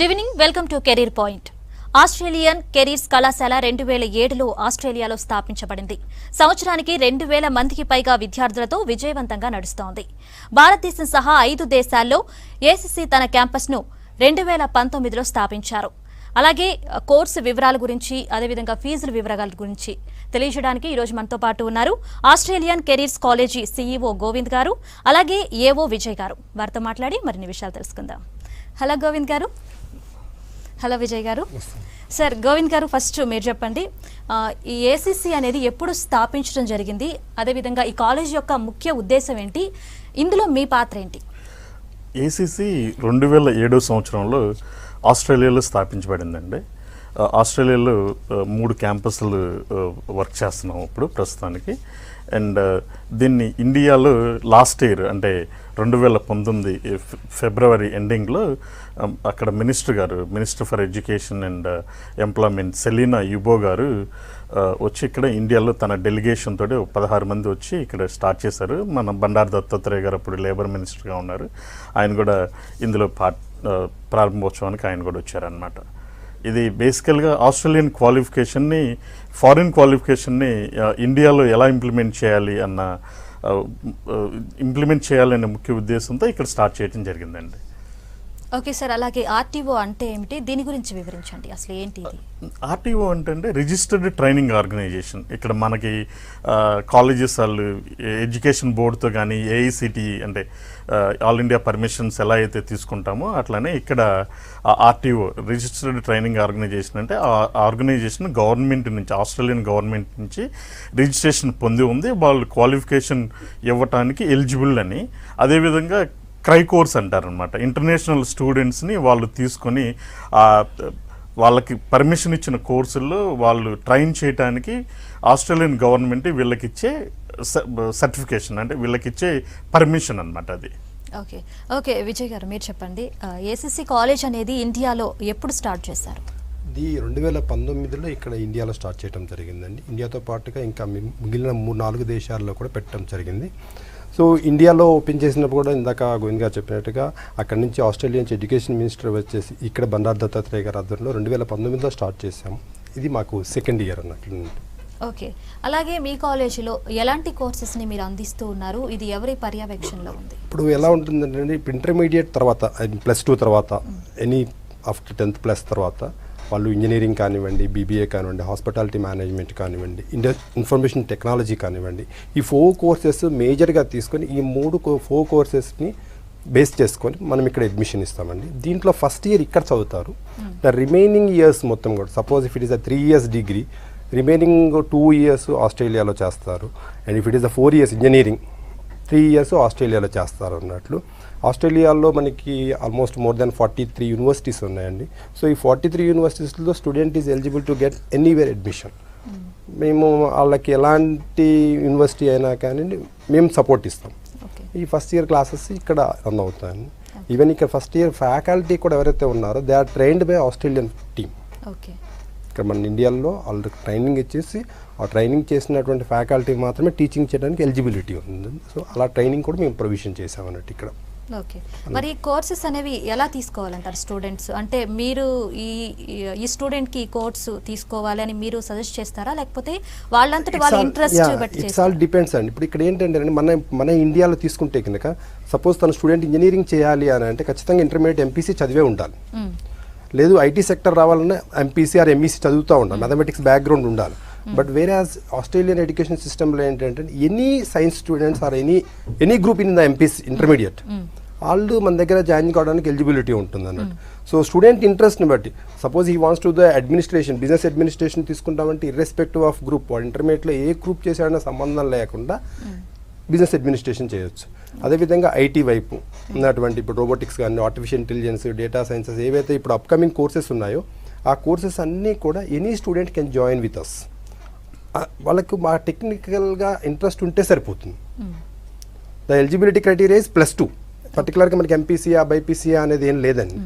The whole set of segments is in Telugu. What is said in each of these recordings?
Good evening, welcome to career point. Australian careers కళాశాల 2007లో ఆస్ట్రేలియాలో స్థాపించబడింది. సంవత్సరానికి 2000 మందికి పైగా విద్యార్థులతో విజయవంతంగా నడుస్తోంది. భారతదేశం సహా 5 దేశాల్లో ఏసీసీ తన క్యాంపస్ను 2019లో స్థాపించారు. అలాగే కోర్సు వివరాల గురించి, అదేవిధంగా ఫీజుల వివరాల గురించి తెలియజేయడానికి ఈరోజు మనతో పాటు ఉన్నారు Australian careers college CEO Govind గారు, అలాగే ఏఓ విజయ్ గారు. వారితో మాట్లాడి మరిన్ని విషయాలు తెలుసుకుందాం. హలో గోవింద్ గారు. హలో విజయ్ గారు. సార్, గోవింద్ గారు, ఫస్ట్ మీరు చెప్పండి, ఈ ఏసీసీ అనేది ఎప్పుడు స్థాపించడం జరిగింది, అదేవిధంగా ఈ కాలేజ్ యొక్క ముఖ్య ఉద్దేశం ఏంటి, ఇందులో మీ పాత్ర ఏంటి? ఏసీసీ 2007 సంవత్సరంలో ఆస్ట్రేలియాలో స్థాపించబడిందండి. ఆస్ట్రేలియాలో 3 క్యాంపస్లు వర్క్ చేస్తున్నాం ఇప్పుడు ప్రస్తుతానికి. అండ్ దీన్ని ఇండియాలో లాస్ట్ ఇయర్ అంటే 2019 ఫిబ్రవరి ఎండింగ్లో అక్కడ minister for education and employment Selena Uibo గారు వచ్చి ఇక్కడ ఇండియాలో తన డెలిగేషన్ తోటి 16 మంది వచ్చి ఇక్కడ స్టార్ట్ చేశారు. మన బండారు దత్తాత్రేయ గారు అప్పుడు లేబర్ మినిస్టర్గా ఉన్నారు. ఆయన కూడా ఇందులో ప్రారంభోత్సవానికి ఆయన కూడా వచ్చారనమాట. ఇది బేసికల్గా ఆస్ట్రేలియన్ క్వాలిఫికేషన్ని, ఫారిన్ క్వాలిఫికేషన్ని ఇండియాలో ఎలా ఇంప్లిమెంట్ చేయాలనే ముఖ్య ఉద్దేశంతో ఇక్కడ స్టార్ట్ చేయడం జరిగిందండి. ఓకే సార్, అలాగే ఆర్టీఓ అంటే ఏమిటి, దీని గురించి వివరించండి. అసలు ఏంటి ఇది? ఆర్టీఓ అంటే రిజిస్టర్డ్ ట్రైనింగ్ ఆర్గనైజేషన్. ఇక్కడ మనకి కాలేజెస్ వాళ్ళు ఎడ్యుకేషన్ బోర్డుతో కానీ ఏఐసిటి అంటే ఆల్ ఇండియా పర్మిషన్స్ ఎలా అయితే తీసుకుంటామో అట్లానే ఇక్కడ ఆర్టీఓ రిజిస్టర్డ్ ట్రైనింగ్ ఆర్గనైజేషన్ అంటే ఆ ఆర్గనైజేషన్ గవర్నమెంట్ నుంచి, ఆస్ట్రేలియన్ గవర్నమెంట్ నుంచి రిజిస్ట్రేషన్ పొంది ఉంది. వాళ్ళు క్వాలిఫికేషన్ ఇవ్వటానికి ఎలిజిబుల్ అని. అదేవిధంగా క్రై కోర్స్ అంటారనమాట. ఇంటర్నేషనల్ స్టూడెంట్స్ని వాళ్ళు తీసుకొని వాళ్ళకి పర్మిషన్ ఇచ్చిన కోర్సుల్లో వాళ్ళు ట్రైన్ చేయడానికి ఆస్ట్రేలియన్ గవర్నమెంట్ వీళ్ళకిచ్చే సర్టిఫికేషన్, అంటే వీళ్ళకిచ్చే పర్మిషన్ అనమాట అది. ఓకే ఓకే విజయ్ గారు, మీరు చెప్పండి, ఏసీసీ కాలేజ్ అనేది ఇండియాలో ఎప్పుడు స్టార్ట్ చేశారు? ఇది 2019లో ఇక్కడ ఇండియాలో స్టార్ట్ చేయడం జరిగిందండి. ఇండియాతో పాటుగా ఇంకా మిగిలిన 3-4 దేశాల్లో కూడా పెట్టడం జరిగింది. సో ఇండియాలో ఓపెన్ చేసినప్పుడు కూడా ఇందాక గోవింద్ గారు చెప్పినట్టుగా అక్కడి నుంచి ఆస్ట్రేలియన్ ఎడ్యుకేషన్ మినిస్టర్ వచ్చేసి ఇక్కడ బండారు దత్తాత్రేయ గారి ఆధ్వర్యంలో 2019లో స్టార్ట్ చేసాము. ఇది మాకు సెకండ్ ఇయర్ అన్నట్లు. ఓకే, అలాగే మీ కాలేజీలో ఎలాంటి కోర్సెస్ని మీరు అందిస్తూ ఉన్నారు? ఇది ఎవరి పర్యవేక్షణలో ఉంది? ఇప్పుడు ఎలా ఉంటుందంటే, ఇప్పుడు ఇంటర్మీడియట్ తర్వాత +2 తర్వాత ఎనీ ఆఫ్టర్ 10th క్లాస్ తర్వాత వాళ్ళు ఇంజనీరింగ్ కానివ్వండి, బీబీఏ కానివ్వండి, హాస్పిటాలిటీ మేనేజ్మెంట్ కానివ్వండి, ఇన్ఫర్మేషన్ టెక్నాలజీ కానివ్వండి, ఈ 4 కోర్సెస్ మేజర్గా తీసుకొని ఈ 4 కోర్సెస్ని బేస్ చేసుకొని మనం ఇక్కడ అడ్మిషన్ ఇస్తామండి. దీంట్లో ఫస్ట్ ఇయర్ ఇక్కడ చదువుతారు. ద రిమైనింగ్ ఇయర్స్ మొత్తం కూడా, suppose if it is a 3 years degree, remaining 2 years ఆస్ట్రేలియాలో చేస్తారు. And if it is a 4 years engineering, 3 years ఆస్ట్రేలియాలో చేస్తారు అన్నట్లు. ఆస్ట్రేలియాలో మనకి ఆల్మోస్ట్ మోర్ దెన్ 43 యూనివర్సిటీస్ ఉన్నాయండి. సో ఈ 43 యూనివర్సిటీస్లో student is eligible to get anywhere admission. మేము వాళ్ళకి ఎలాంటి యూనివర్సిటీ అయినా కానీ మేము సపోర్ట్ ఇస్తాం. ఈ ఫస్ట్ ఇయర్ క్లాసెస్ ఇక్కడ రన్ అవుతాయండి. ఈవెన్ ఇక్కడ ఫస్ట్ ఇయర్ ఫ్యాకల్టీ కూడా ఎవరైతే ఉన్నారో they are trained by Australian team. ఇక్కడ మన ఇండియాలో వాళ్ళకి ట్రైనింగ్ ఇచ్చేసి ఆ ట్రైనింగ్ చేసినటువంటి ఫ్యాకల్టీ మాత్రమే టీచింగ్ చేయడానికి ఎలిజిబిలిటీ ఉంది. సో అలా ట్రైనింగ్ కూడా మేము ప్రొవిజన్ చేసామన్నట్టు ఇక్కడ. ఓకే, మరి కోర్సెస్ అనేవి ఎలా తీసుకోవాలంటారు స్టూడెంట్స్? అంటే మీరు ఈ స్టూడెంట్కి ఈ కోర్సు తీసుకోవాలి అని మీరు సజెస్ట్ చేస్తారా, లేకపోతే వాళ్ళంతటి వాళ్ళ ఇంట్రెస్ట్ బట్టి? ఇట్స్ ఆల్ డిపెండ్స్ అండి. ఇప్పుడు ఇక్కడ ఏంటంటే మన ఇండియాలో తీసుకుంటే కనుక సపోజ్ తన స్టూడెంట్ ఇంజనీరింగ్ చేయాలి అని అంటే ఖచ్చితంగా ఇంటర్మీడియట్ ఎంపీసీ చదివే ఉండాలి. లేదు ఐటీ సెక్టర్ రావాలన్నా ఎంపీసీ ఆర్ ఎంఈసీ చదువుతూ ఉండాలి, మ్యాథమెటిక్స్ బ్యాక్గ్రౌండ్ ఉండాలి. బట్ వేరే ఆస్ట్రేలియన్ ఎడ్యుకేషన్ సిస్టంలో ఏంటంటే any science students or any group in the MPC intermediate వాళ్ళు మన దగ్గర జాయిన్ కావడానికి ఎలిజిబిలిటీ ఉంటుంది అన్నట్టు. సో స్టూడెంట్ ఇంట్రెస్ట్ని బట్టి, suppose he wants to the administration, business administration తీసుకుంటామంటే ఇర్రెస్పెక్టివ్ ఆఫ్ గ్రూప్, వాడు ఇంటర్మీడియట్లో ఏ గ్రూప్ చేశాడన్న సంబంధం లేకుండా బిజినెస్ అడ్మినిస్ట్రేషన్ చేయొచ్చు. అదేవిధంగా ఐటీ వైపు ఉన్నటువంటి ఇప్పుడు రోబోటిక్స్ కానీ, ఆర్టిఫిషియల్ ఇంటెలిజెన్స్, డేటా సైన్సెస్ ఏవైతే ఇప్పుడు అప్కమింగ్ కోర్సెస్ ఉన్నాయో ఆ కోర్సెస్ అన్నీ కూడా any student can join with us. వాళ్ళకు మా టెక్నికల్గా ఇంట్రెస్ట్ ఉంటే సరిపోతుంది. The eligibility criteria is +2. పర్టికులర్గా మనకి ఎంపీసీయా బైపీసీయా అనేది ఏం లేదండి.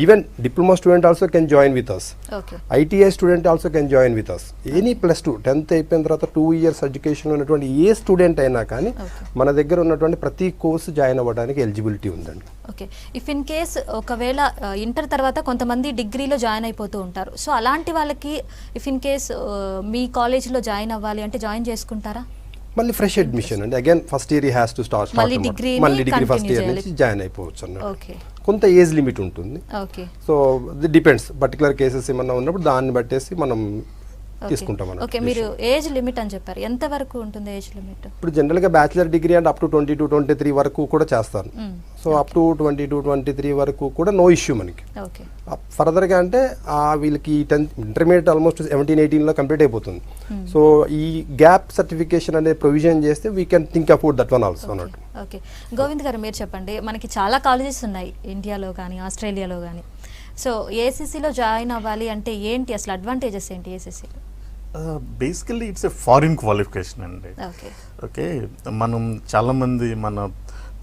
Even diploma student also can join with us, okay ITI student also can join with us. Any +2 10th అయిపోయిన తర్వాత 2 years ఎడ్యుకేషన్ ఉన్నటువంటి ఏ స్టూడెంట్ అయినా కానీ మన దగ్గర ఉన్నటువంటి ప్రతి కోర్సు జాయిన్ అవ్వడానికి ఎలిజిబిలిటీ ఉందండి. ఓకే, ఇఫ్ ఇన్ కేస్ ఒకవేళ ఇంటర్ తర్వాత కొంతమంది డిగ్రీలో జాయిన్ అయిపోతూ ఉంటారు, సో అలాంటి వాళ్ళకి ఇఫ్ ఇన్ కేస్ మీ కాలేజ్లో జాయిన్ అవ్వాలి అంటే జాయిన్ చేసుకుంటారా? మళ్ళీ ఫ్రెష్ అడ్మిషన్ అండి, again first year he has to start మళ్ళీ డిగ్రీ ఫస్ట్ ఇయర్ నుంచి జాయిన్ అయిపోవచ్చు అన్నమాట. ఓకే, కొంత ఏజ్ లిమిట్ ఉంటుంది. Okay, so the depends, particular cases ఏమన్నా ఉన్నప్పుడు దాన్ని బట్టేసి మనం తీసుకుంటాం అన్నమాట. ఓకే, మీరు ఏజ్ లిమిట్ అని చెప్పారు, ఎంత వరకు ఉంటుంది ఏజ్ లిమిట్? ఇప్పుడు జనరల్గా బ్యాచిలర్ డిగ్రీ అంటే అప్ టు 22-23 వరకు కూడా చేస్తారు. సో అప్ టు 22-23 వరకు కూడా నో ఇష్యూ మనకి. ఓకే, ఫర్దర్గా అంటే వీళ్ళకి 10th ఇంటర్మీడియట్ ఆల్మోస్ట్ 17-18లో కంప్లీట్ అయిపోతుంది. సో ఈ గ్యాప్ సర్టిఫికేషన్ అనే ప్రొవిజన్ చేస్తే we can think about that one also అన్నట్టు. ఓకే, గోవింద్ గారు మీరు చెప్పండి, మనకి చాలా కాలేజెస్ ఉన్నాయి ఇండియాలో కానీ ఆస్ట్రేలియాలో కానీ. సో ఏసీసీలో జాయిన్ అవ్వాలి అంటే ఏంటి అసలు అడ్వాంటేజెస్ ఏంటి ఏసీసీలో? Basically it's a foreign qualification అండి. ఓకే, మనం చాలామంది మన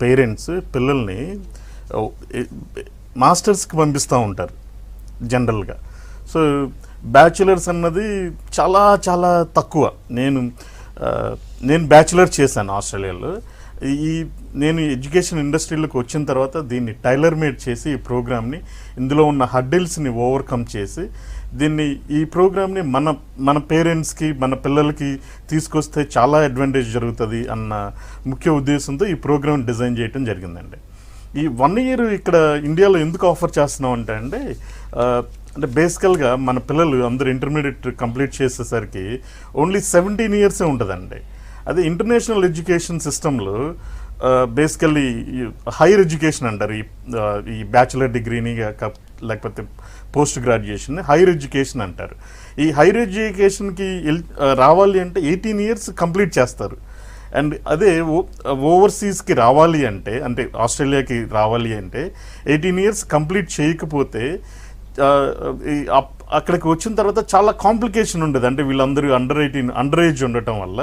పేరెంట్స్ పిల్లల్ని మాస్టర్స్కి పంపిస్తూ ఉంటారు జనరల్గా. సో బ్యాచులర్స్ అన్నది చాలా చాలా తక్కువ. నేను బ్యాచులర్ చేశాను ఆస్ట్రేలియాలో. నేను ఎడ్యుకేషన్ ఇండస్ట్రీలోకి వచ్చిన తర్వాత దీన్ని టైలర్ మేడ్ చేసి ఈ ప్రోగ్రామ్ని, ఇందులో ఉన్న హడ్డిల్స్ని ఓవర్కమ్ చేసి ఈ ప్రోగ్రామ్ని మన పేరెంట్స్కి మన పిల్లలకి తీసుకొస్తే చాలా అడ్వాంటేజ్ జరుగుతుంది అన్న ముఖ్య ఉద్దేశంతో ఈ ప్రోగ్రామ్ డిజైన్ చేయడం జరిగిందండి. ఈ 1 year ఇక్కడ ఇండియాలో ఎందుకు ఆఫర్ చేస్తున్నాం అంటే బేసికల్గా మన పిల్లలు అందరూ ఇంటర్మీడియట్ కంప్లీట్ చేసేసరికి ఓన్లీ 17 years ఉంటుందండి. అదే ఇంటర్నేషనల్ ఎడ్యుకేషన్ సిస్టంలో బేసికల్లీ హైయర్ ఎడ్యుకేషన్ అంటారు ఈ బ్యాచులర్ డిగ్రీని లేకపోతే పోస్ట్ గ్రాడ్యుయేషన్ హైయర్ ఎడ్యుకేషన్ అంటారు. ఈ హైయర్ ఎడ్యుకేషన్కి రావాలి అంటే 18 years కంప్లీట్ చేస్తారు. అండ్ అదే ఓవర్సీస్కి రావాలి అంటే ఆస్ట్రేలియాకి రావాలి అంటే 18 years కంప్లీట్ చేయకపోతే అక్కడికి వచ్చిన తర్వాత చాలా కాంప్లికేషన్ ఉండదు. అంటే వీళ్ళందరూ అండర్ ఏజ్ ఉండటం వల్ల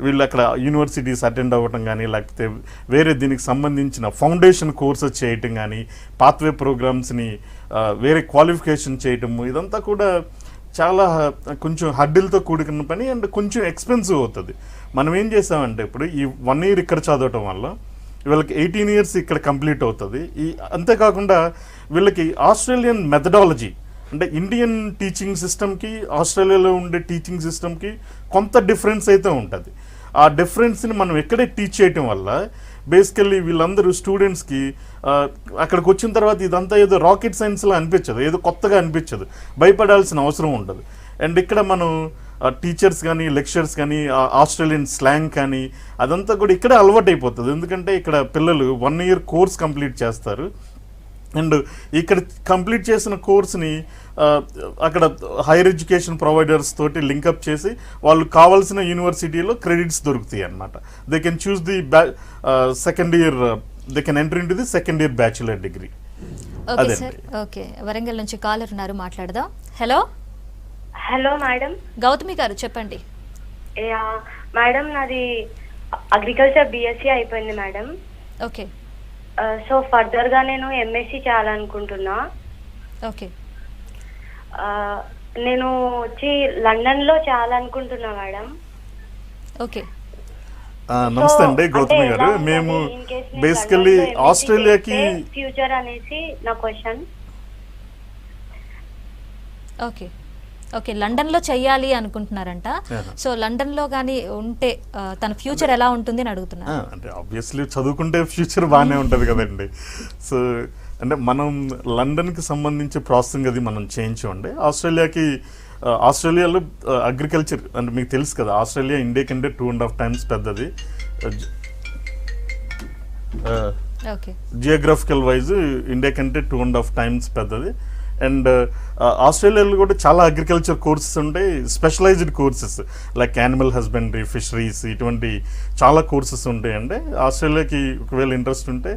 వీళ్ళు అక్కడ యూనివర్సిటీస్ అటెండ్ అవ్వటం కానీ, లేకపోతే వేరే దీనికి సంబంధించిన ఫౌండేషన్ కోర్సెస్ చేయటం కానీ, పాత్వే ప్రోగ్రామ్స్ని వేరే క్వాలిఫికేషన్ చేయటము, ఇదంతా కూడా చాలా కొంచెం హడ్డిల్తో కూడుకున్న పని అండ్ కొంచెం ఎక్స్పెన్సివ్ అవుతుంది. మనం ఏం చేసామంటే ఇప్పుడు ఈ 1 year ఇక్కడ చదవటం వల్ల వీళ్ళకి 18 years ఇక్కడ కంప్లీట్ అవుతుంది. అంతేకాకుండా వీళ్ళకి ఆస్ట్రేలియన్ మెథడాలజీ అంటే ఇండియన్ టీచింగ్ సిస్టమ్కి ఆస్ట్రేలియాలో ఉండే టీచింగ్ సిస్టమ్కి కొంత డిఫరెన్స్ అయితే ఉంటుంది. ఆ డిఫరెన్స్ని మనం ఎక్కడే టీచ్ చేయటం వల్ల బేసికల్లీ వీళ్ళందరూ స్టూడెంట్స్కి అక్కడికి వచ్చిన తర్వాత ఇదంతా ఏదో రాకెట్ సైన్స్లో అనిపించదు, ఏదో కొత్తగా అనిపించదు, భయపడాల్సిన అవసరం ఉండదు. అండ్ ఇక్కడ మనం టీచర్స్ కానీ లెక్చర్స్ కానీ ఆస్ట్రేలియన్ స్లాంగ్ కానీ అదంతా కూడా ఇక్కడే అలవాటు అయిపోతుంది. ఎందుకంటే ఇక్కడ పిల్లలు 1 year కోర్స్ కంప్లీట్ చేస్తారు. అండ్ ఇక్కడ కంప్లీట్ చేసిన కోర్స్ని అక్కడ హైయర్ ఎడ్యుకేషన్ ప్రొవైడర్స్ తోటి లింకప్ చేసి వాళ్ళు కావాల్సిన యూనివర్సిటీలో క్రెడిట్స్ దొరుకుతాయి అన్నమాట. They can choose the second year, they can enter in to the second year bachelor degree. Okay sir, okay, Warangal నుంచి కాలర్ ఉన్నారు, మాట్లాడదాం. Hello madam. గౌతమి గారు చెప్పండి. మేడం నాది అగ్రికల్చర్ BSc అయిపోయింది మేడం. ఓకే, సో ఫర్దర్ గా నేను MSc చేయాలనుకుంటున్నా. ఓకే, నేను వచ్చి లండన్ లో చేయాలనుకుంటున్నా మేడం. ఓకే, నమస్తే అండి గౌతమి గారు. మేము బేసికల్లీ ఆస్ట్రేలియాకి ఫ్యూచర్ అనేసి నా క్వశ్చన్. ఓకే, ఓకే, లండన్లో చెయ్యాలి అనుకుంటున్నారంట. సో లండన్లో కానీ ఉంటే తన ఫ్యూచర్ ఎలా ఉంటుంది అని అడుగుతున్నారు. అంటే ఆబ్వియస్లీ చదువుకుంటే ఫ్యూచర్ బాగానే ఉంటుంది కదండి. సో అంటే మనం లండన్కి సంబంధించి ప్రాసెసింగ్ అది మనం చేయించండి. ఆస్ట్రేలియాలో అగ్రికల్చర్ అంటే మీకు తెలుసు కదా, ఆస్ట్రేలియా ఇండియా కంటే 2.5 times పెద్దది. జియోగ్రఫికల్ వైజ్ ఇండియా కంటే 2.5 times పెద్దది. అండ్ ఆస్ట్రేలియాలో కూడా చాలా అగ్రికల్చర్ కోర్సెస్ ఉంటాయి, specialised courses like animal husbandry, fisheries, ఇటువంటి చాలా కోర్సెస్ ఉంటాయండి. ఆస్ట్రేలియాకి ఒకవేళ ఇంట్రెస్ట్ ఉంటే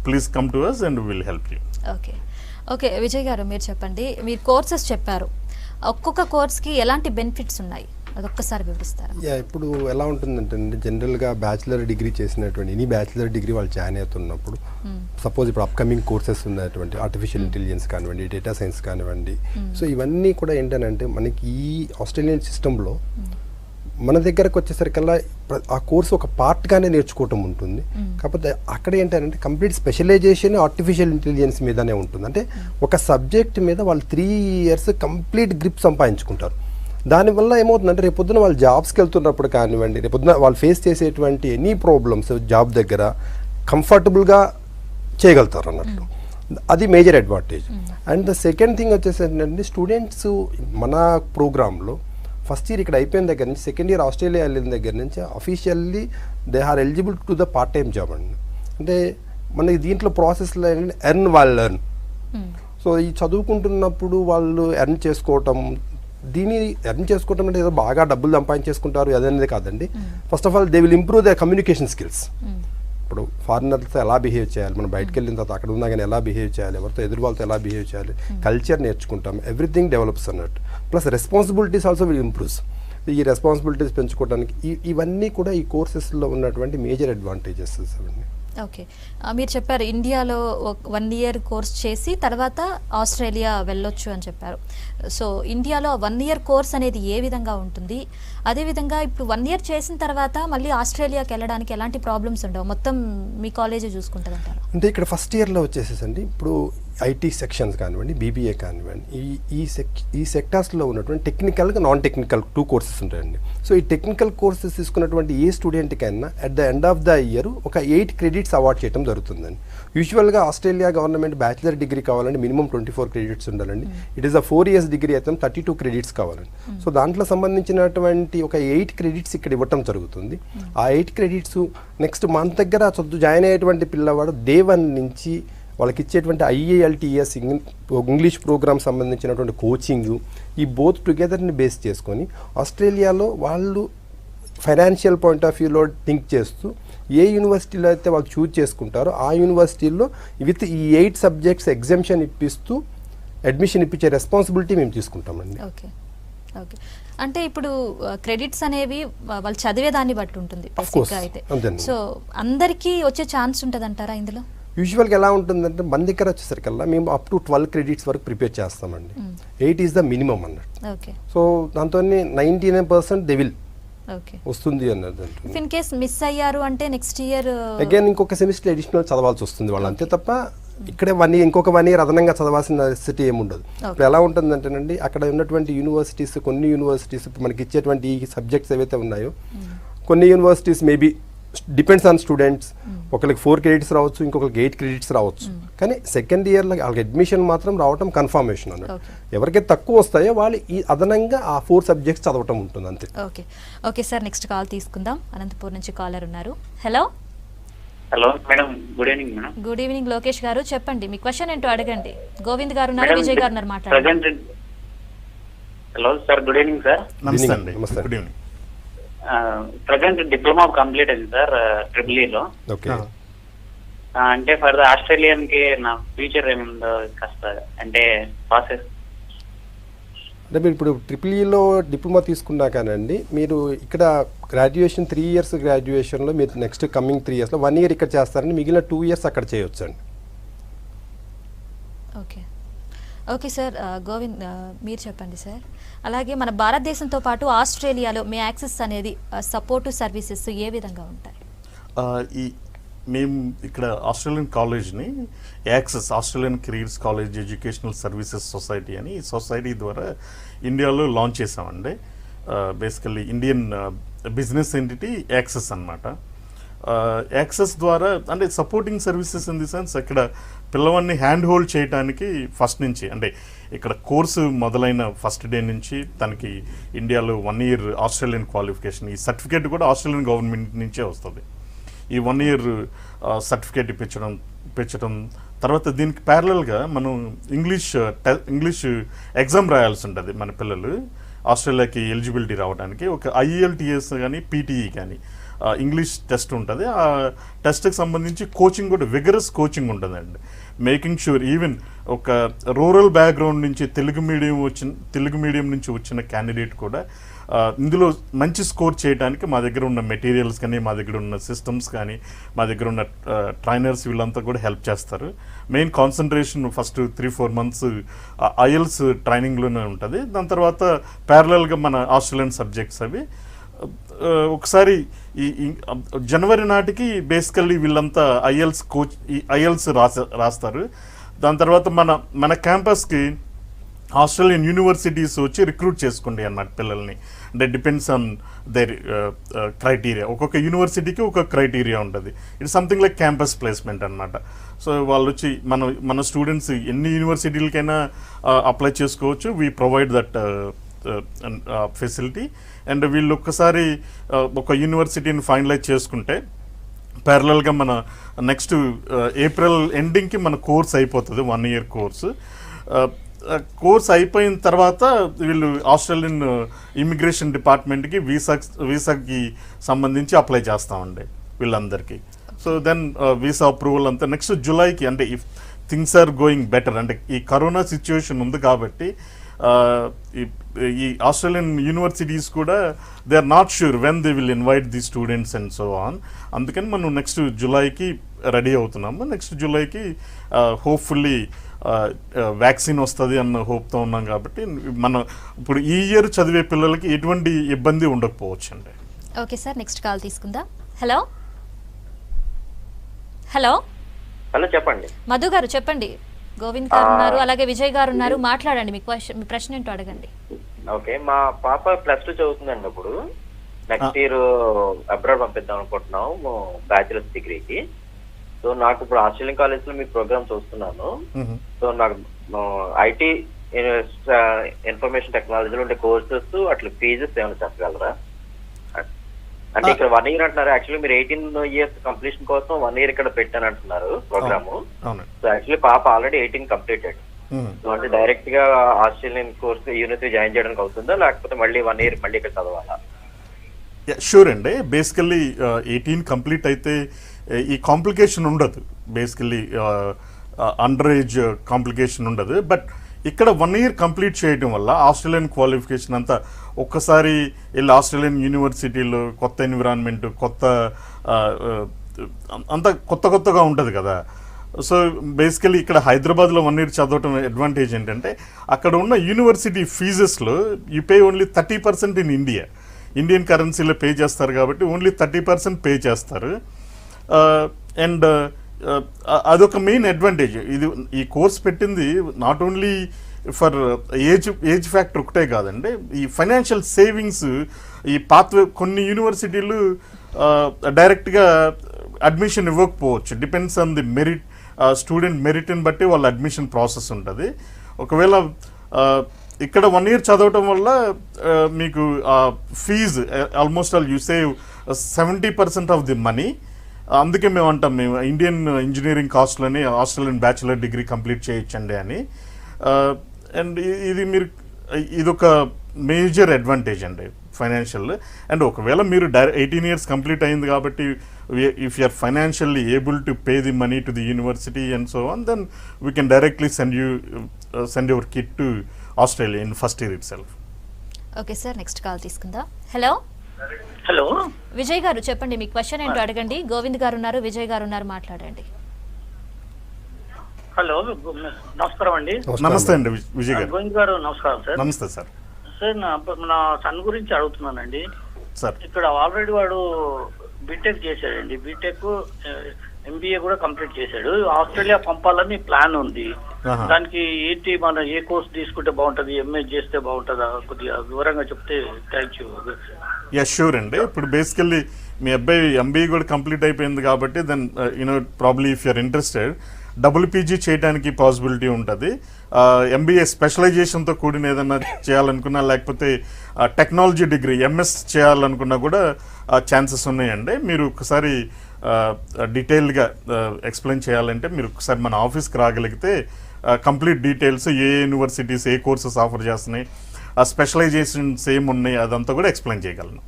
please come to us and will help you. Okay, okay, Vijay garu మీరు చెప్పండి. మీరు కోర్సెస్ చెప్పారు, ఒక్కొక్క కోర్స్కి ఎలాంటి బెనిఫిట్స్ ఉన్నాయి? అదొక్కసారి వివరిస్తారా? ఇప్పుడు ఎలా ఉంటుందంటే జనరల్గా బ్యాచిలర్ డిగ్రీ చేసినటువంటి ఎనీ బ్యాచిలర్ డిగ్రీ వాళ్ళు జాయిన్ అవుతున్నప్పుడు సపోజ్ ఇప్పుడు అప్కమింగ్ కోర్సెస్ ఉన్నటువంటి ఆర్టిఫిషియల్ ఇంటెలిజెన్స్ కానివ్వండి, డేటా సైన్స్ కానివ్వండి, సో ఇవన్నీ కూడా ఏంటంటే మనకి ఈ ఆస్ట్రేలియన్ సిస్టంలో మన దగ్గరకు వచ్చేసరికల్లా ఆ కోర్సు ఒక పార్ట్గానే నేర్చుకోవటం ఉంటుంది. కాకపోతే అక్కడ ఏంటంటే కంప్లీట్ స్పెషలైజేషన్ ఆర్టిఫిషియల్ ఇంటెలిజెన్స్ మీదనే ఉంటుంది. అంటే ఒక సబ్జెక్ట్ మీద వాళ్ళు 3 years కంప్లీట్ గ్రిప్ సంపాదించుకుంటారు. దానివల్ల ఏమవుతుందంటే రేపొద్దున వాళ్ళు జాబ్స్కి వెళ్తున్నప్పుడు కానివ్వండి, రేపొద్దున వాళ్ళు ఫేస్ చేసేటువంటి ఎనీ ప్రాబ్లమ్స్ జాబ్ దగ్గర కంఫర్టబుల్గా చేయగలుగుతారు అన్నట్టు. అది major advantage. And the second thing వచ్చేసి ఏంటంటే స్టూడెంట్స్ మన ప్రోగ్రాంలో ఫస్ట్ ఇయర్ ఇక్కడ అయిపోయిన దగ్గర నుంచి సెకండ్ ఇయర్ ఆస్ట్రేలియా వెళ్ళిన దగ్గర నుంచి officially they are eligible to the part time job అండి. అంటే మనకి దీంట్లో ప్రాసెస్లో ఏంటంటే ఎర్న్ వాళ్ళు లెర్న్. సో ఈ చదువుకుంటున్నప్పుడు వాళ్ళు ఎర్న్ చేసుకోవటం, దీన్ని ఎర్న్ చేసుకోవటం అంటే ఏదో బాగా డబ్బులు సంపాదించేసుకుంటారు అదనేది కాదండి. First of all they will improve the communication skills. ఇప్పుడు ఫారినర్తో ఎలా బిహేవ్ చేయాలి, మనం బయటకు వెళ్ళిన తర్వాత అక్కడ ఉన్నా కానీ ఎలా బిహేవ్ చేయాలి, ఎవరితో ఎదురు వాళ్ళతో ఎలా బిహేవ్ చేయాలి, కల్చర్ నేర్చుకుంటాం, ఎవ్రీథింగ్ డెవలప్స్ అన్నట్టు. Plus responsibilities also will improves. ఈ రెస్పాన్సిబిలిటీస్ పెంచుకోవడానికి ఇవన్నీ కూడా ఈ కోర్సెస్లో ఉన్నటువంటి మేజర్ అడ్వాంటేజెస్ అవన్నీ. ఓకే, మీరు చెప్పారు ఇండియాలో 1 year కోర్స్ చేసి తర్వాత ఆస్ట్రేలియా వెళ్ళొచ్చు అని చెప్పారు. సో ఇండియాలో 1 year కోర్స్ అనేది ఏ విధంగా ఉంటుంది? అదేవిధంగా ఇప్పుడు 1 year చేసిన తర్వాత మళ్ళీ ఆస్ట్రేలియాకి వెళ్ళడానికి ఎలాంటి ప్రాబ్లమ్స్ ఉండవు, మొత్తం మీ కాలేజీ చూసుకుంటుంది అంటారు? అంటే ఇక్కడ ఫస్ట్ ఇయర్లో వచ్చేసేసండి ఇప్పుడు ఐటీ సెక్షన్స్ కానివ్వండి, బీబీఏ కానివ్వండి, ఈ సెక్టార్స్లో ఉన్నటువంటి టెక్నికల్గా నాన్ టెక్నికల్ 2 courses ఉంటాయండి. సో ఈ టెక్నికల్ కోర్సెస్ తీసుకున్నటువంటి ఏ స్టూడెంట్కైనా at the end of the year ఒక 8 credits అవార్డ్ చేయడం జరుగుతుందండి. యూజువల్గా ఆస్ట్రేలియా గవర్నమెంట్ బ్యాచిలర్ డిగ్రీ కావాలంటే మినిమం 24 credits ఉండాలండి. It is a 4 years degree అయితే 32 credits కావాలండి. సో దాంట్లో సంబంధించినటువంటి ఒక 8 credits ఇక్కడ ఇవ్వటం జరుగుతుంది. ఆ 8 credits నెక్స్ట్ మంత్ దగ్గర జాయిన్ అయ్యేటువంటి పిల్లవాడు డే 1 నుంచి వాళ్ళకి ఇచ్చేటువంటి IELTS ఇంగ్లీష్ ప్రోగ్రామ్ సంబంధించినటువంటి కోచింగ్, ఈ బోత్ టుగెదర్ని బేస్ చేసుకొని ఆస్ట్రేలియాలో వాళ్ళు ఫైనాన్షియల్ పాయింట్ ఆఫ్ వ్యూలో థింక్ చేస్తూ ఏ యూనివర్సిటీలో అయితే వాళ్ళు చూజ్ చేసుకుంటారో ఆ యూనివర్సిటీల్లో విత్ ఈ 8 subjects ఎగ్జామ్షన్ ఇప్పిస్తూ అడ్మిషన్ ఇప్పించే రెస్పాన్సిబిలిటీ మేము తీసుకుంటామండి. ఓకే ఓకే, అంటే ఇప్పుడు క్రెడిట్స్ అనేవి వాళ్ళు చదివే దాన్ని బట్టి ఉంటుంది బేసిక్గా అయితే. సో అందరికీ వచ్చే ఛాన్స్ ఉంటుంది అంటారా ఇందులో? యూజువల్గా ఎలా ఉంటుందంటే మన దగ్గర వచ్చేసరికల్లా మేము అప్ టు 12 credits వరకు ప్రిపేర్ చేస్తామండి. 8 ఈజ్ ద మినిమం అన్నట్టు. ఓకే, సో దాంతో 99% దే విల్ ఓకే వస్తుంది అన్నది. ఇన్ కేస్ మిస్ అయ్యారు అంటే నెక్స్ట్ ఇయర్ అగైన్ ఇంకొక సెమిస్టర్ అడిషనల్ చదవాల్సి వస్తుంది వాళ్ళు, అంతే తప్ప ఇక్కడే 1 year ఇంకొక 1 year అదనంగా చదవాల్సిన నెసెసిటీ ఏముండదు. ఇప్పుడు ఎలా ఉంటుందంటేనండి అక్కడ ఉన్నటువంటి యూనివర్సిటీస్, కొన్ని యూనివర్సిటీస్ మనకి ఇచ్చేటువంటి ఈ సబ్జెక్ట్స్ ఏవైతే ఉన్నాయో కొన్ని universities maybe depends on students, ఒకరికి 4 credits రావచ్చు, ఇంకొకరికి 8 credits రావచ్చు. కానీ సెకండ్ ఇయర్లో వాళ్ళకి అడ్మిషన్ మాత్రం రావటం కన్ఫర్మేషన్ అన్నట్టు. ఎవరికైతే తక్కువ వస్తాయో వాళ్ళు ఈ అదనంగా ఆ 4 subjects చదవటం ఉంటుంది అంతే. Okay okay sir, next call తీసుకుందాం. అనంతపూర్ నుంచి కాలర్ ఉన్నారు. Hello madam, good evening madam. Good evening Lokesh గారు, చెప్పండి మీ క్వశ్చన్ ఏంటో అడగండి. గోవింద్ గారు ఉన్నారు, విజయ్ గారు ఉన్నారు, మాట్లాడండి. Hello sir, good evening sir. నమస్తే అండి. నమస్తే. Good evening. Present diploma complete అయింది సార్ ట్రిపుల్ ఓకే. అంటే ఫర్ ఆస్ట్రేలియన్ కి నా ఫ్యూచర్ ఏముందో కాస్త అంటే ప్రాసెస్. అంటే మీరు ఇప్పుడు ట్రిపుల్ఈలో డిప్లొమా తీసుకున్నా కానండి, మీరు ఇక్కడ గ్రాడ్యుయేషన్ 3 years గ్రాడ్యుయేషన్లో మీరు నెక్స్ట్ కమింగ్ 3 yearsలో 1 year ఇక్కడ చేస్తారండి, మిగిలిన 2 years అక్కడ చేయొచ్చు అండి. ఓకే ఓకే సార్, గోవింద్ మీరు చెప్పండి సార్. అలాగే మన భారతదేశంతో పాటు ఆస్ట్రేలియాలో మీ యాక్సెస్ అనేది సపోర్టివ్ సర్వీసెస్ ఏ విధంగా ఉంటాయి? మేము ఇక్కడ ఆస్ట్రేలియన్ కాలేజ్ని access Australian careers college educational services society అని ఈ సొసైటీ ద్వారా ఇండియాలో లాంచ్ చేసామండి. Basically Indian business entity access అన్నమాట. యాక్సెస్ ద్వారా అంటే supporting services in the sense ఇక్కడ పిల్లవాడిని హ్యాండ్ హోల్డ్ చేయడానికి ఫస్ట్ నుంచి అంటే ఇక్కడ కోర్సు మొదలైన ఫస్ట్ డే నుంచి తనకి ఇండియాలో 1 year ఆస్ట్రేలియన్ క్వాలిఫికేషన్, ఈ సర్టిఫికేట్ కూడా ఆస్ట్రేలియన్ గవర్నమెంట్ నుంచే వస్తుంది. ఈ 1 year సర్టిఫికేట్ ఇప్పించడం తర్వాత దీనికి ప్యారలల్గా మనం ఇంగ్లీష్ ఎగ్జామ్ రాయాల్సి ఉంటుంది. మన పిల్లలు ఆస్ట్రేలియాకి ఎలిజిబిలిటీ రావడానికి ఒక IELTS కానీ PTE కానీ ఇంగ్లీష్ టెస్ట్ ఉంటుంది. ఆ టెస్ట్కి సంబంధించి కోచింగ్ కూడా విగరస్ కోచింగ్ ఉంటుందండి. మేకింగ్ షూర్ ఈవెన్ ఒక రూరల్ బ్యాక్గ్రౌండ్ నుంచి తెలుగు మీడియం నుంచి వచ్చిన క్యాండిడేట్ కూడా ఇందులో మంచి స్కోర్ చేయడానికి మా దగ్గర ఉన్న మెటీరియల్స్ కానీ, మా దగ్గర ఉన్న సిస్టమ్స్ కానీ, మా దగ్గర ఉన్న ట్రైనర్స్ వీళ్ళంతా కూడా హెల్ప్ చేస్తారు. Main concentration first 3-4 months IELTS ట్రైనింగ్లోనే ఉంటుంది. దాని తర్వాత ప్యారలల్గా మన ఆస్ట్రేలియన్ సబ్జెక్ట్స్ అవి ఒకసారి ఈ జనవరి నాటికి బేసికల్లీ వీళ్ళంతా ఐఎల్స్ కోచ్ ఐఎల్స్ రాస్తారు. దాని తర్వాత మన క్యాంపస్కి ఆస్ట్రేలియన్ యూనివర్సిటీస్ వచ్చి రిక్రూట్ చేసుకోండి అన్నమాట పిల్లల్ని. అంటే డిపెండ్స్ ఆన్ దేర్ క్రైటీరియా. ఒక్కొక్క యూనివర్సిటీకి ఒక క్రైటీరియా ఉంటుంది. It's something like campus placement అనమాట. సో వాళ్ళు వచ్చి మన స్టూడెంట్స్ ఎన్ని యూనివర్సిటీలకైనా అప్లై చేసుకోవచ్చు. We provide that facility. And వీళ్ళు ఒక్కసారి ఒక యూనివర్సిటీని ఫైనలైజ్ చేసుకుంటే ప్యారలల్గా మన నెక్స్ట్ ఏప్రిల్ ఎండింగ్కి మన కోర్స్ అయిపోతుంది, 1 year కోర్సు. కోర్స్ అయిపోయిన తర్వాత వీళ్ళు ఆస్ట్రేలియన్ ఇమిగ్రేషన్ డిపార్ట్మెంట్కి వీసాకి సంబంధించి అప్లై చేస్తామండి వీళ్ళందరికీ. సో దెన్ వీసా అప్రూవల్ అంతా నెక్స్ట్ జూలైకి, అంటే if things are going better, అంటే ఈ కరోనా సిచ్యువేషన్ ఉంది కాబట్టి ఈ ఆస్ట్రేలియన్ యూనివర్సిటీస్ కూడా they are not sure when they will invite the students and so on. అందుకని మనం నెక్స్ట్ జూలైకి రెడీ అవుతున్నాము. నెక్స్ట్ జూలైకి హోప్ఫుల్లీ వ్యాక్సిన్ వస్తుంది అన్న హోప్తో ఉన్నాం కాబట్టి మనం ఇప్పుడు ఈ ఇయర్ చదివే పిల్లలకి ఎటువంటి ఇబ్బంది ఉండకపోవచ్చు అండి. ఓకే సార్, నెక్స్ట్ కాల్ తీసుకుందాం. హలో హలో హలో, చెప్పండి. మధు గారు చెప్పండి. గోవింద్ గారు ఉన్నారు, అలాగే విజయ్ గారు ఉన్నారు, మాట్లాడండి. మీ ప్రశ్న ఏంటో అడగండి. ఓకే, మా పాప +2 చదువుతుందండి. ఇప్పుడు నెక్స్ట్ ఇయర్ అబ్రాడ్ పంపిద్దాం అనుకుంటున్నాము బ్యాచిలర్స్ డిగ్రీకి. సో నాకు ఇప్పుడు ఆస్ట్రేలియన్ కాలేజ్ లో మీ ప్రోగ్రామ్ చూస్తున్నాను. సో నాకు ఐటీ ఇన్ఫర్మేషన్ టెక్నాలజీలో ఉండే కోర్సెస్ అట్లా ఫీజెస్ ఏమైనా చెప్పగలరా? అంటే ఇక్కడ 1 year అంటున్నారు. యాక్చువల్లీ మీరు 18 years కంప్లీషన్ కోసం 1 year ఇక్కడ పెట్టాను అంటున్నారు ప్రోగ్రాము. సో యాక్చువల్లీ పాప ఆల్రెడీ 18 కంప్లీటెడ్. సో అంటే డైరెక్ట్ గా ఆస్ట్రేలియన్ కోర్స్ యూనివర్సిటీ జాయిన్ చేయడానికి అవుతుందా, లేకపోతే మళ్ళీ 1 year మళ్ళీ ఇక్కడ చదవాలా? షూర్ అండి. బేసికల్లీ 18 కంప్లీట్ అయితే ఈ కాంప్లికేషన్ ఉండదు. బేసికల్లీ అండర్ ఏజ్ కాంప్లికేషన్ ఉండదు. బట్ ఇక్కడ 1 year కంప్లీట్ చేయడం వల్ల ఆస్ట్రేలియన్ క్వాలిఫికేషన్ అంతా ఒక్కసారి వెళ్ళి ఆస్ట్రేలియన్ యూనివర్సిటీలో కొత్త ఎన్విరాన్మెంట్, కొత్త అంతా కొత్తగా ఉంటుంది కదా. సో బేసికలీ ఇక్కడ హైదరాబాద్లో 1 year చదవటం అడ్వాంటేజ్ ఏంటంటే అక్కడ ఉన్న యూనివర్సిటీ ఫీజెస్లో you pay only 30% in Indian కరెన్సీలో పే చేస్తారు కాబట్టి ఓన్లీ 30% పే చేస్తారు. అండ్ అదొక మెయిన్ అడ్వాంటేజ్. ఈ కోర్స్ పెట్టింది not only for age factor ఒకటే కాదండి, ఈ ఫైనాన్షియల్ సేవింగ్స్. ఈ కొన్ని యూనివర్సిటీలు డైరెక్ట్గా అడ్మిషన్ ఇవ్వకపోవచ్చు. Depends on the merit, student మెరిట్ని బట్టి వాళ్ళ అడ్మిషన్ ప్రాసెస్ ఉంటుంది. ఒకవేళ ఇక్కడ 1 year చదవటం వల్ల మీకు fee almost all you save 70% of the money. అందుకే మేము అంటాం, మేము ఇండియన్ ఇంజనీరింగ్ కాస్ట్లోనే ఆస్ట్రేలియన్ బ్యాచిలర్ డిగ్రీ కంప్లీట్ చేయొచ్చండి అని. అండ్ ఇదొక మేజర్ అడ్వాంటేజ్ అండి ఫైనాన్షియల్. అండ్ ఒకవేళ మీరు 18 years కంప్లీట్ అయింది కాబట్టి if you are financially able to pay the money to the university and so on, then we can directly send your kid to Australia in first year itself. Okay sir, next call తీసుకుందాం. హలో హలో, విజయ్ గారు చెప్పండి. మీ క్వశ్చన్ ఏంటో అడగండి. గోవింద్ గారు ఉన్నారు, విజయ్ గారు ఉన్నారు, మాట్లాడండి. హలో, నమస్కారం అండి. నమస్తే అండి విజయ్ గారు. గోవింద్ గారు నమస్కారం సార్. నమస్తే సార్. సార్ నా సన్ గురించి అడుగుతున్నానండి. సార్ ఇక్కడ ఆల్రెడీ వాడు బీటెక్ చేశాడండి. బీటెక్ MBA కూడా కంప్లీట్ చేశాడు. ఆస్ట్రేలియా పంపాలని ప్లాన్ ఉంది. దానికి ఏంటి, మన ఏ కోర్స్ తీసుకుంటే బాగుంటుంది, MA చేస్తే బాగుంటుందా, కొద్దిగా వివరంగా చెప్తే థ్యాంక్ యూ. షూర్ అండి. ఇప్పుడు బేసికల్లీ మీ అబ్బాయి MBA కూడా కంప్లీట్ అయిపోయింది కాబట్టి then probably if you are interested WPG చేయడానికి పాసిబిలిటీ ఉంటుంది. MBA స్పెషలైజేషన్తో కూడిన ఏదైనా చేయాలనుకున్నా, లేకపోతే టెక్నాలజీ డిగ్రీ MS చేయాలనుకున్నా కూడా ఛాన్సెస్ ఉన్నాయండి. మీరు ఒకసారి డీటెయిల్గా ఎక్స్ప్లెయిన్ చేయాలంటే మీరు ఒకసారి మన ఆఫీస్కి రాగలిగితే కంప్లీట్ డీటెయిల్స్, ఏ యూనివర్సిటీస్ ఏ కోర్సెస్ ఆఫర్ చేస్తున్నాయి, స్పెషలైజేషన్స్ ఏమున్నాయి, అదంతా కూడా ఎక్స్ప్లెయిన్ చేయగలను.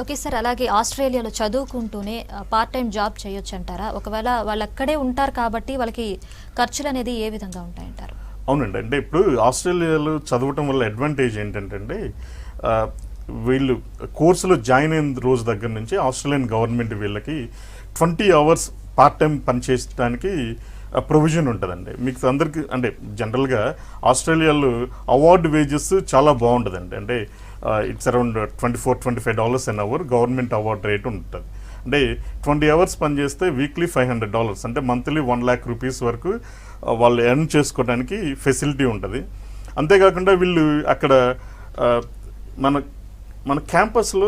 ఓకే సార్, అలాగే ఆస్ట్రేలియాలో చదువుకుంటూనే పార్ట్ టైం జాబ్ చేయొచ్చు అంటారా? ఒకవేళ వాళ్ళు అక్కడే ఉంటారు కాబట్టి వాళ్ళకి ఖర్చులు అనేది ఏ విధంగా ఉంటాయంటారు? అవునండి. అంటే ఇప్పుడు ఆస్ట్రేలియాలో చదవటం వల్ల అడ్వాంటేజ్ ఏంటంటే వీళ్ళు కోర్సులో జాయిన్ అయిన రోజు దగ్గర నుంచి ఆస్ట్రేలియన్ గవర్నమెంట్ వీళ్ళకి 20 hours పార్ట్ టైం పనిచేయడానికి ప్రొవిజన్ ఉంటుందండి. మీకు అందరికీ అంటే జనరల్గా ఆస్ట్రేలియాలో అవార్డ్ వేజెస్ చాలా బాగుంటుందండి. అంటే it's around $24-25 an hour government award rate ఉంటుంది. అంటే 20 hours పనిచేస్తే వీక్లీ $500 అంటే మంత్లీ 1 lakh rupees వరకు వాళ్ళు ఎర్న్ చేసుకోవడానికి ఫెసిలిటీ ఉంటుంది. అంతేకాకుండా వీళ్ళు అక్కడ మన క్యాంపస్లో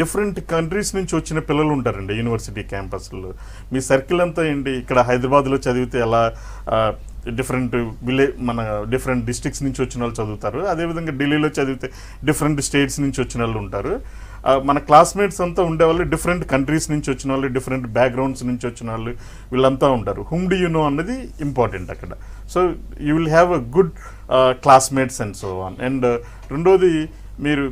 డిఫరెంట్ కంట్రీస్ నుంచి వచ్చిన పిల్లలు ఉంటారండి యూనివర్సిటీ క్యాంపస్లో. మీ సర్కిల్ అంతా ఏంటి, ఇక్కడ హైదరాబాద్లో చదివితే ఎలా డిఫరెంట్ డిస్ట్రిక్ట్స్ నుంచి వచ్చిన వాళ్ళు చదువుతారు, అదేవిధంగా ఢిల్లీలో చదివితే డిఫరెంట్ స్టేట్స్ నుంచి వచ్చిన వాళ్ళు ఉంటారు. మన క్లాస్మేట్స్ అంతా ఉండేవాళ్ళు డిఫరెంట్ కంట్రీస్ నుంచి వచ్చిన వాళ్ళు, డిఫరెంట్ బ్యాక్గ్రౌండ్స్ నుంచి వచ్చిన వాళ్ళు వీళ్ళంతా ఉంటారు. హూమ్ డు యూ నో అన్నది ఇంపార్టెంట్ అక్కడ. So you will have a good classmates and so on. And రెండోది మీరు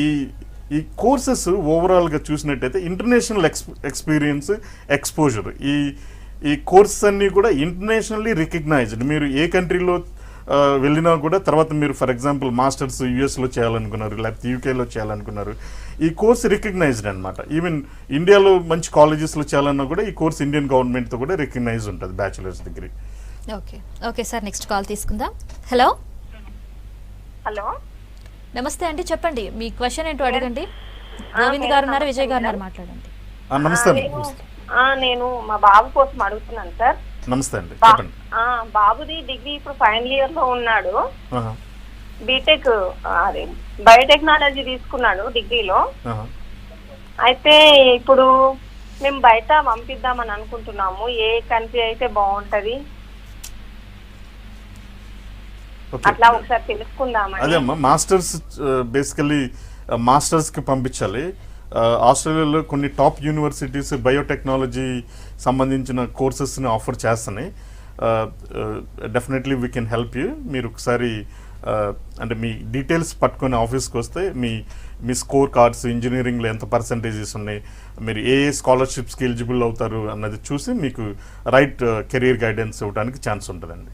ఈ కోర్సెస్ ఓవరాల్గా చూసినట్టయితే ఇంటర్నేషనల్ ఎక్స్పీరియన్స్ ఎక్స్పోజర్, ఈ కోర్సెస్ అన్నీ కూడా ఇంటర్నేషనల్లీ రికగ్నైజ్డ్. మీరు ఏ కంట్రీలో వెళ్ళినా కూడా తర్వాత మీరు ఫర్ ఎగ్జాంపుల్ మాస్టర్స్ యూఎస్లో చేయాలనుకున్నారు, లేకపోతే యూకేలో చేయాలనుకున్నారు, ఈ కోర్స్ రికగ్నైజ్డ్ అనమాట. ఈవెన్ ఇండియాలో మంచి కాలేజెస్లో చేయాలన్నా కూడా ఈ కోర్స్ ఇండియన్ గవర్నమెంట్తో కూడా రికగ్నైజ్ ఉంటుంది, bachelors degree. Okay sir, next call తీసుకుందాం. హలో హలో, నమస్తే అండి, చెప్పండి మీ క్వశ్చన్ ఏంటో అడగండి. గోవింద్ గారు ఉన్నారు, విజయ్ గారు ఉన్నారు, మాట్లాడండి. నమస్తే అండి. నేను మా బాబు కోసం అడుగుతున్నాను సార్. నమస్తే అండి, చెప్పండి. బాబుది డిగ్రీ ఇప్పుడు ఫైనల్ ఇయర్ లో ఉన్నాడు. బీటెక్ అదే బయోటెక్నాలజీ తీసుకున్నాడు డిగ్రీలో. అయితే ఇప్పుడు మేము బయట పంపిద్దామని అనుకుంటున్నాము. ఏ కంట్రీ అయితే బాగుంటది అట్లా ఒకసారి తెలుసుకుందామని. అదే అమ్మా, మాస్టర్స్ బేసికలీ మాస్టర్స్కి పంపించాలి. ఆస్ట్రేలియాలో కొన్ని టాప్ యూనివర్సిటీస్ బయోటెక్నాలజీ సంబంధించిన కోర్సెస్ని ఆఫర్ చేస్తున్నాయి. Definitely we can help you. మీరు ఒకసారి అంటే మీ డీటెయిల్స్ పట్టుకొని ఆఫీస్కి వస్తే మీ స్కోర్ కార్డ్స్, ఇంజనీరింగ్లో ఎంత పర్సంటేజెస్ ఉన్నాయి, మీరు ఏ స్కాలర్షిప్స్కి ఎలిజిబుల్ అవుతారు అన్నది చూసి మీకు రైట్ కెరీర్ గైడెన్స్ ఇవ్వడానికి ఛాన్స్ ఉంటుందండి.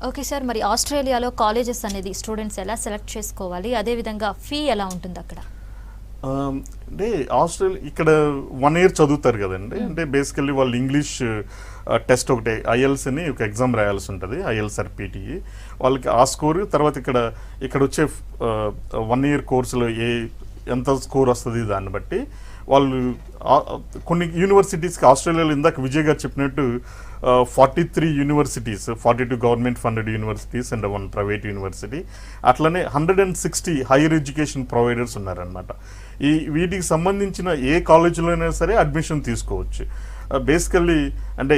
ఓకే సార్, మరి ఆస్ట్రేలియాలో కాలేజెస్ అనేది స్టూడెంట్స్ ఎలా సెలెక్ట్ చేసుకోవాలి, అదేవిధంగా ఫీ ఎలా ఉంటుంది అక్కడ? అంటే ఆస్ట్రేలియా ఇక్కడ 1 year చదువుతారు కదండి. అంటే బేసికల్లీ వాళ్ళు ఇంగ్లీష్ టెస్ట్ ఒకటి IELTS అని ఒక ఎగ్జామ్ రాయాల్సి ఉంటుంది, IELTS or PTE. వాళ్ళకి ఆ స్కోరు తర్వాత ఇక్కడ వచ్చే 1 year కోర్సులో ఎంత స్కోర్ వస్తుంది దాన్ని బట్టి వాళ్ళు కొన్ని యూనివర్సిటీస్కి ఆస్ట్రేలియాలో ఇందాక విజయ్ గారు చెప్పినట్టు 43 universities, 42 government funded universities and 1 private university, అట్లనే 160 హైయర్ ఎడ్యుకేషన్ ప్రొవైడర్స్ ఉన్నారనమాట. వీటికి సంబంధించిన ఏ కాలేజీలో అయినా సరే అడ్మిషన్ తీసుకోవచ్చు. బేసికల్లీ అంటే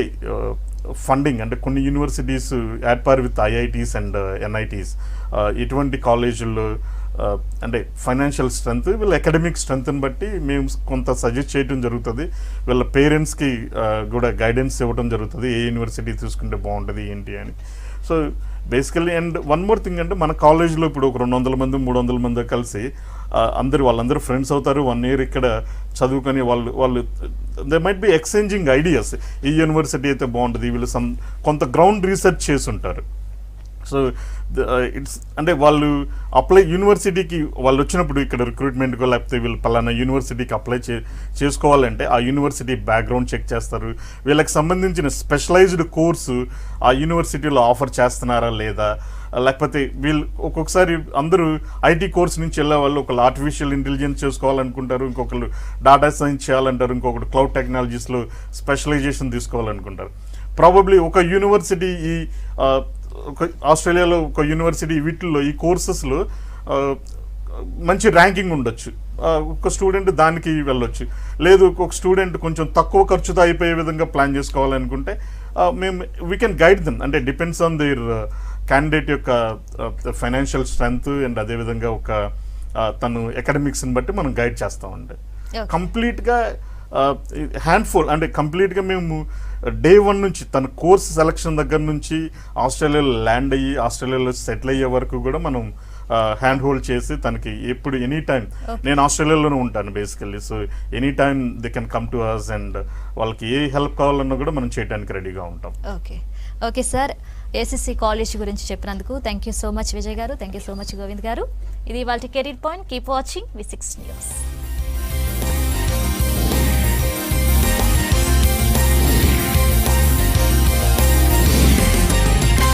ఫండింగ్ అంటే కొన్ని universities at par with IITs and NITs, ఇటువంటి కాలేజీల్లో అంటే ఫైనాన్షియల్ స్ట్రెంత్, వీళ్ళ అకాడమిక్ స్ట్రెంత్ని బట్టి మేము కొంత సజెస్ట్ చేయడం జరుగుతుంది. వీళ్ళ పేరెంట్స్కి కూడా గైడెన్స్ ఇవ్వడం జరుగుతుంది, ఏ యూనివర్సిటీ తీసుకుంటే బాగుంటుంది ఏంటి అని. So basically and one more thing అంటే మన కాలేజ్లో ఇప్పుడు ఒక 200 మంది 300 మంది కలిసి వాళ్ళందరూ ఫ్రెండ్స్ అవుతారు. 1 year ఇక్కడ చదువుకొని వాళ్ళు they might be exchanging ideas, ఈ యూనివర్సిటీ అయితే బాగుంటుంది, వీళ్ళు కొంత గ్రౌండ్ రీసెర్చ్ చేసి ఉంటారు. సో ఇట్స్ అంటే వాళ్ళు యూనివర్సిటీకి వాళ్ళు వచ్చినప్పుడు ఇక్కడ రిక్రూట్మెంట్కో లేకపోతే వీళ్ళు పలానా యూనివర్సిటీకి అప్లై చేసుకోవాలంటే ఆ యూనివర్సిటీ బ్యాక్గ్రౌండ్ చెక్ చేస్తారు. వీళ్ళకి సంబంధించిన స్పెషలైజ్డ్ కోర్సు ఆ యూనివర్సిటీలో ఆఫర్ చేస్తున్నారా లేదా, లేకపోతే వీళ్ళు ఒక్కొక్కసారి అందరూ IT కోర్స్ నుంచి వెళ్ళే వాళ్ళు ఒకళ్ళు ఆర్టిఫిషియల్ ఇంటెలిజెన్స్ చేసుకోవాలనుకుంటారు, ఇంకొకళ్ళు డేటా సైన్స్ చేయాలంటారు, ఇంకొకటి క్లౌడ్ టెక్నాలజీస్లో స్పెషలైజేషన్ తీసుకోవాలనుకుంటారు. ప్రాబబ్లీ ఒక యూనివర్సిటీ ఆస్ట్రేలియాలో ఒక యూనివర్సిటీ వీటిల్లో ఈ కోర్సెస్లో మంచి ర్యాంకింగ్ ఉండొచ్చు, ఒక స్టూడెంట్ దానికి వెళ్ళొచ్చు. లేదు ఒక స్టూడెంట్ కొంచెం తక్కువ ఖర్చుతో అయిపోయే విధంగా ప్లాన్ చేసుకోవాలనుకుంటే మేము వీ కెన్ గైడ్ దెమ్. అంటే డిపెండ్స్ ఆన్ దేర్ క్యాండిడేట్ యొక్క ఫైనాన్షియల్ స్ట్రెంగ్త్ అండ్ అదేవిధంగా ఒక తను అకాడమిక్స్ని బట్టి మనం గైడ్ చేస్తామండి. కంప్లీట్గా హ్యాండ్ఫుల్ అంటే కంప్లీట్గా మేము day 1 నుంచి తన కోర్స్ సెలక్షన్ దగ్గర నుంచి ఆస్ట్రేలియాలో ల్యాండ్ అయ్యి ఆస్ట్రేలియాలో సెటిల్ అయ్యే వరకు కూడా మనం హ్యాండ్ హోల్డ్ చేసి తనకి ఎప్పుడు ఎనీ టైం, నేను ఆస్ట్రేలియాలోనే ఉంటాను basically, so any time they can come to us and వాళ్ళకి ఏ హెల్ప్ కావాలన్నా కూడా మనం చేయడానికి రెడీగా ఉంటాం. ఓకే సార్, ఏసీసీ కాలేజ్ గురించి చెప్పినందుకు thank you so much Vijay గారు, thank you so much Govind గారు. ఇది వాళ్ళ career point. Keep watching V6 news.